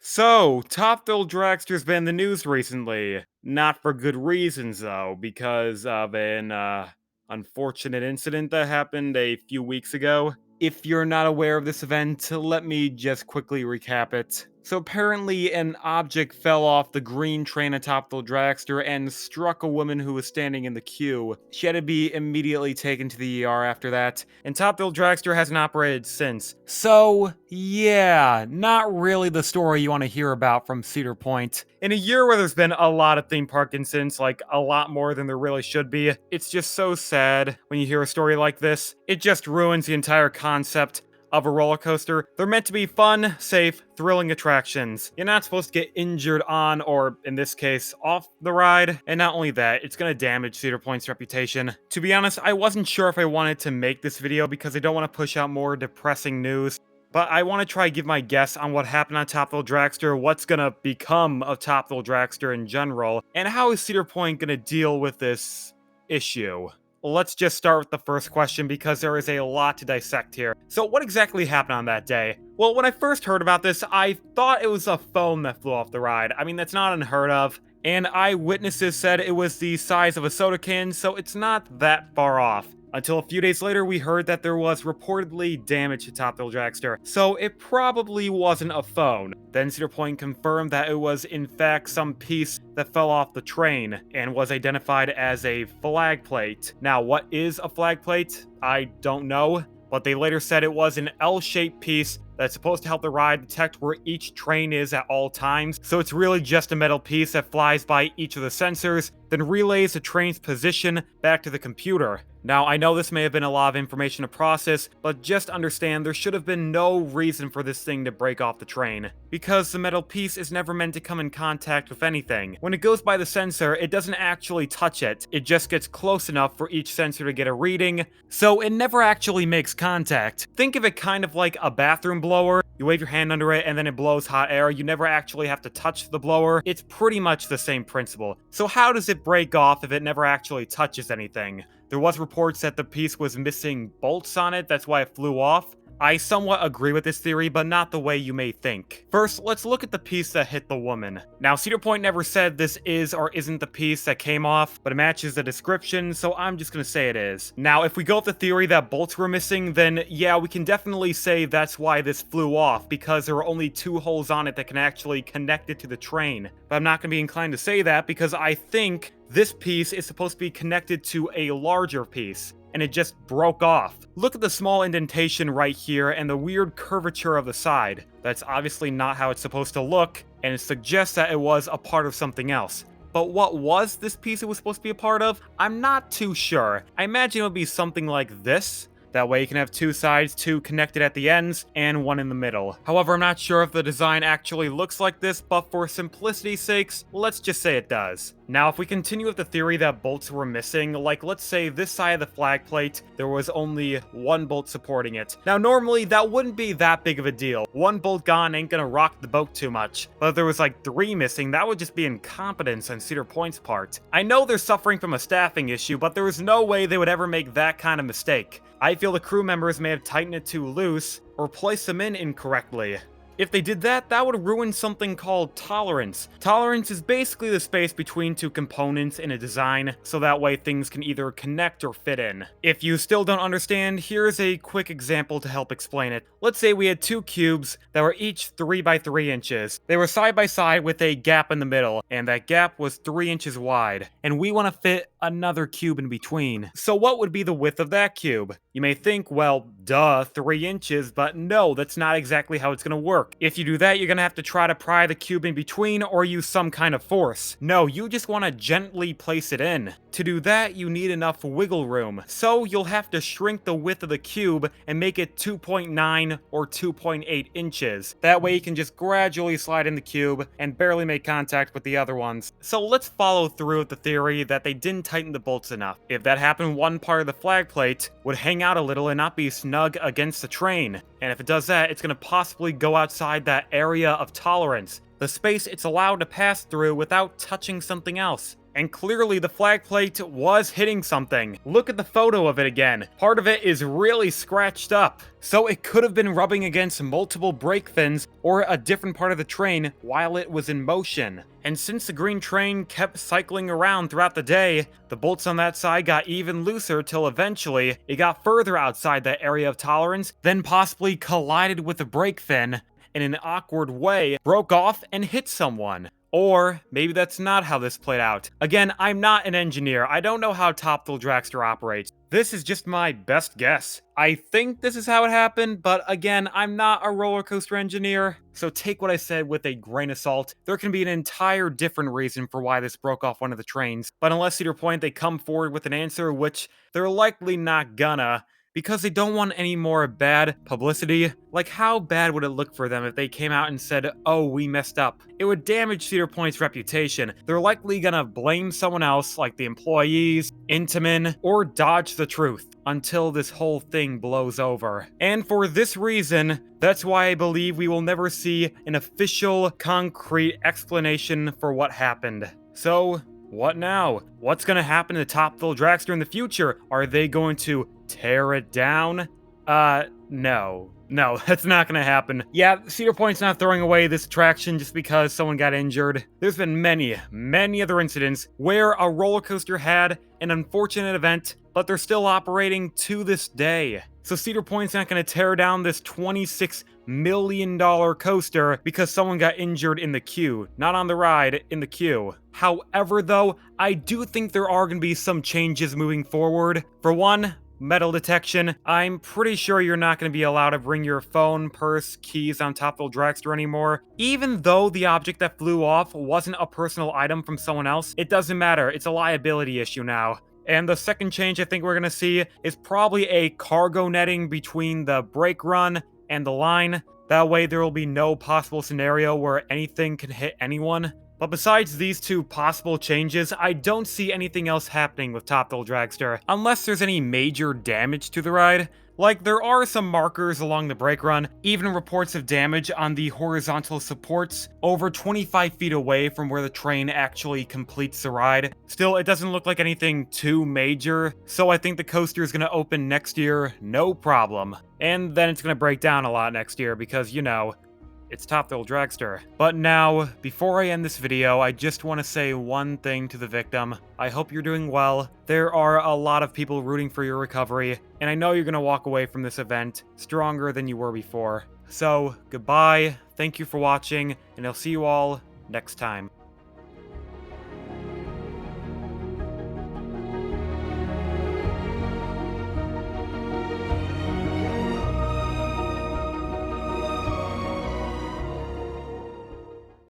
Top Thrill Dragster's been in the news recently. Not for good reasons, though, because of an unfortunate incident that happened a few weeks ago. If you're not aware of this event, let me just quickly recap it. So apparently, an object fell off the green train atop the dragster and struck a woman who was standing in the queue. She had to be immediately taken to the ER after that, and Top Thrill Dragster hasn't operated since. So, yeah, not really the story you want to hear about from Cedar Point. In a year where there's been a lot of theme park incidents, like a lot more than there really should be, it's just so sad when you hear a story like this. It just ruins the entire concept of a roller coaster. They're meant to be fun, safe, thrilling attractions. You're not supposed to get injured on, or in this case, off the ride. And not only that, it's gonna damage Cedar Point's reputation. To be honest, I wasn't sure if I wanted to make this video because I don't want to push out more depressing news. But I want to try to give my guess on what happened on Top Thrill Dragster, what's gonna become of Top Thrill Dragster in general, and how is Cedar Point gonna deal with this issue. Let's just start with the first question because there is a lot to dissect here. So what exactly happened on that day? Well, when I first heard about this, I thought it was a foam that flew off the ride. I mean, that's not unheard of. And eyewitnesses said it was the size of a soda can, so it's not that far off. Until a few days later, we heard that there was reportedly damage to Top Thrill Dragster, so it probably wasn't a phone. Then Cedar Point confirmed that it was in fact some piece that fell off the train and was identified as a flag plate. Now, what is a flag plate? I don't know, but they later said it was an L-shaped piece that's supposed to help the ride detect where each train is at all times. So it's really just a metal piece that flies by each of the sensors, then relays the train's position back to the computer. Now, I know this may have been a lot of information to process, but just understand there should have been no reason for this thing to break off the train, because the metal piece is never meant to come in contact with anything. When it goes by the sensor, it doesn't actually touch it, it just gets close enough for each sensor to get a reading, so it never actually makes contact. Think of it kind of like a bathroom blower. You wave your hand under it and then it blows hot air. You never actually have to touch the blower. It's pretty much the same principle. So how does it break off if it never actually touches anything? There was reports that the piece was missing bolts on it, that's why it flew off. I somewhat agree with this theory, but not the way you may think. First, let's look at the piece that hit the woman. Now, Cedar Point never said this is or isn't the piece that came off, but it matches the description, so I'm just gonna say it is. Now, if we go with the theory that bolts were missing, then yeah, we can definitely say that's why this flew off, because there are only 2 holes on it that can actually connect it to the train. But I'm not gonna be inclined to say that, because I think this piece is supposed to be connected to a larger piece, and it just broke off. Look at the small indentation right here and the weird curvature of the side. That's obviously not how it's supposed to look, and it suggests that it was a part of something else. But what was this piece it was supposed to be a part of? I'm not too sure. I imagine it would be something like this. That way you can have 2 sides, 2 connected at the ends, and 1 in the middle. However, I'm not sure if the design actually looks like this, but for simplicity's sakes, let's just say it does. Now, if we continue with the theory that bolts were missing, like let's say this side of the flag plate, there was only 1 bolt supporting it. Now, normally that wouldn't be that big of a deal. 1 bolt gone ain't gonna rock the boat too much. But if there was like 3 missing, that would just be incompetence on Cedar Point's part. I know they're suffering from a staffing issue, but there was no way they would ever make that kind of mistake. I feel the crew members may have tightened it too loose, or placed them in incorrectly. If they did that, that would ruin something called tolerance. Tolerance is basically the space between 2 components in a design, so that way things can either connect or fit in. If you still don't understand, here's a quick example to help explain it. Let's say we had 2 cubes that were each 3 by 3 inches. They were side by side with a gap in the middle, and that gap was 3 inches wide. And we want to fit another cube in between. So what would be the width of that cube? You may think, well, duh, 3 inches, but no, that's not exactly how it's gonna work. If you do that, you're gonna have to try to pry the cube in between or use some kind of force. No, you just want to gently place it in. To do that, you need enough wiggle room, so you'll have to shrink the width of the cube and make it 2.9 or 2.8 inches. That way you can just gradually slide in the cube and barely make contact with the other ones. So let's follow through with the theory that they didn't tighten the bolts enough. If that happened, one part of the flag plate would hang out a little and not be snug against the train. And if it does that, it's going to possibly go outside that area of tolerance, the space it's allowed to pass through without touching something else. And clearly the flag plate was hitting something. Look at the photo of it again. Part of it is really scratched up. So it could have been rubbing against multiple brake fins or a different part of the train while it was in motion. And since the green train kept cycling around throughout the day, the bolts on that side got even looser till eventually it got further outside that area of tolerance, then possibly collided with the brake fin in an awkward way, broke off and hit someone. Or maybe that's not how this played out. Again, I'm not an engineer. I don't know how Thrill Dragster operates. This is just my best guess. I think this is how it happened, but again, I'm not a roller coaster engineer, so take what I said with a grain of salt. There can be an entire different reason for why this broke off one of the trains, but unless Cedar Point they come forward with an answer, which they're likely not gonna, because they don't want any more bad publicity. Like, how bad would it look for them if they came out and said, oh, we messed up? It would damage Cedar Point's reputation. They're likely gonna blame someone else, like the employees, Intamin, or dodge the truth until this whole thing blows over. And for this reason, that's why I believe we will never see an official, concrete explanation for what happened. So, what now? What's gonna happen to Thrill Dragster in the future? Are they going to tear it down? No. No, that's not gonna happen. Yeah, Cedar Point's not throwing away this attraction just because someone got injured. There's been many other incidents where a roller coaster had an unfortunate event, but they're still operating to this day. So Cedar Point's not gonna tear down this $26 million coaster because someone got injured in the queue. Not on the ride, in the queue. However, though, I do think there are gonna be some changes moving forward. For one, metal detection. I'm pretty sure you're not going to be allowed to bring your phone, purse, keys on Thrill Dragster anymore. Even though the object that flew off wasn't a personal item from someone else, it doesn't matter. It's a liability issue now. And the second change I think we're going to see is probably a cargo netting between the brake run and the line. That way there will be no possible scenario where anything can hit anyone. But besides these two possible changes, I don't see anything else happening with Thrill Dragster, unless there's any major damage to the ride. Like, there are some markers along the brake run, even reports of damage on the horizontal supports over 25 feet away from where the train actually completes the ride. Still, it doesn't look like anything too major, so I think the coaster is going to open next year, no problem. And then it's going to break down a lot next year because, you know, it's Thrill Dragster. But now, before I end this video, I just want to say one thing to the victim. I hope you're doing well. There are a lot of people rooting for your recovery, and I know you're going to walk away from this event stronger than you were before. So, goodbye, thank you for watching, and I'll see you all next time.